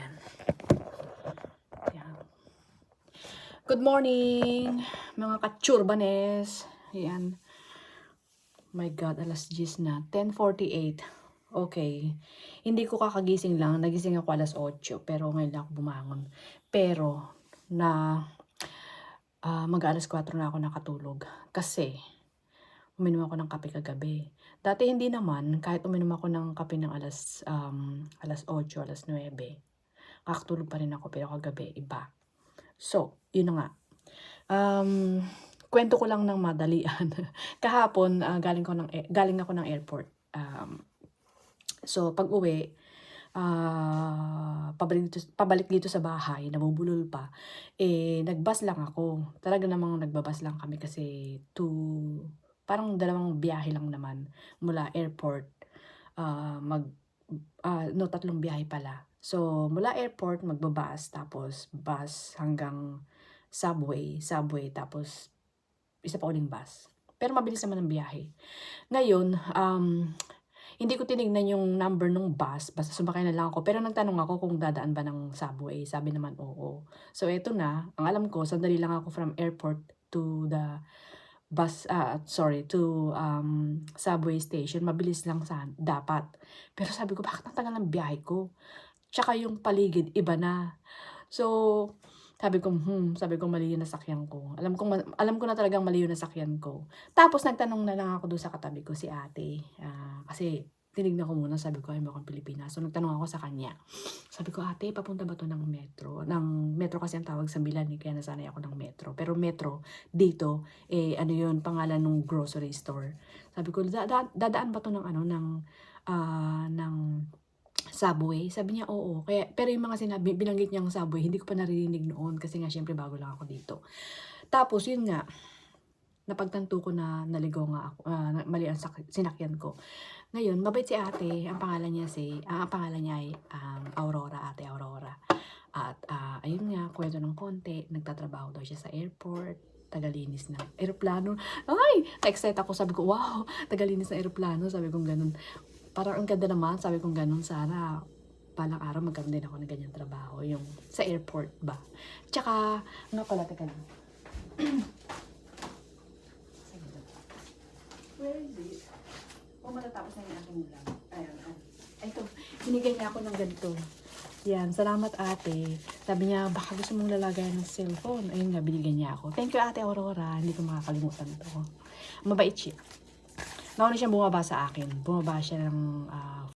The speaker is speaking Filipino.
Ayan. Ayan. Good morning, mga katsurbanes. Ayan. My God, alas 10 na. 10:48. Okay. Hindi ko kakagising lang. Nagising ako alas 8. Pero ngayon lang ako bumangon. Pero, mag-alas 4 na ako nakatulog. Kasi, uminom ako ng kape kagabi. Dati hindi naman, kahit uminom ako ng kape ng alas 8, alas 9, kakatulog pa rin ako, pero kagabi, iba. So, yun na nga. Kwento ko lang ng madalian. Kahapon, galing ako ng airport. So, pag-uwi, pabalik dito sa bahay, nabubulol pa, nagbus lang ako. Talaga namang nagbabas lang kami kasi parang dalawang biyahe lang naman mula airport, tatlong biyahe pala. So, mula airport, magbabas, tapos bus hanggang subway, tapos isa pa uling bus. Pero mabilis naman ang biyahe. Ngayon, hindi ko tinignan yung number ng bus, basta sumakay na lang ako. Pero nagtanong ako kung dadaan ba ng subway. Sabi naman, oo. So, eto na. Ang alam ko, sandali lang ako from airport to the subway station. Mabilis lang dapat. Pero sabi ko, bakit ang tagal ng biyahe ko? Tsaka yung paligid, iba na. So, sabi ko mali yung nasakyan ko. Alam ko na talagang mali yung nasakyan ko. Tapos nagtanong na lang ako doon sa katabi ko, si ate. Kasi tinignan ko muna, sabi ko, ay mukhang Pilipinas. So nagtanong ako sa kanya. Sabi ko, ate, papunta ba to ng metro? Ng metro kasi ang tawag sa Milan, kaya nasanay ako ng metro. Pero metro, dito, ano yun, pangalan ng grocery store. Sabi ko, dadaan ba to ng ng subway? Sabi niya, oo. Pero yung mga binanggit niyang subway, hindi ko pa naririnig noon kasi nga syempre bago lang ako dito. Tapos yun nga, napagtanto ko na naligaw nga ako, mali ang sinakyan ko. Ngayon, mabait si ate, ang pangalan niya ay Aurora, ate Aurora. At ayun nga, kwento ng konti, nagtatrabaho daw siya sa airport, tagalinis ng eroplano. Ay! Na-excite ako, sabi ko, wow, tagalinis ng eroplano, sabi kong ganun. Parang ang ganda naman, sabi kong ganun, sana balang araw magkaroon din ako ng ganyang trabaho, yung sa airport ba. Tsaka, nga pala, teka lang. Where is it? Matatapos na yung aking ulam. Ayan. Ito, binigyan niya ako ng ganito. Yan, salamat ate. Sabi niya, baka gusto mong lalagayan ng cellphone. Ayun nga, binigyan niya ako. Thank you ate Aurora. Hindi ko makakalimutan to. Mabait siya. Nauna siyang bumaba sa akin. Bumaba siya ng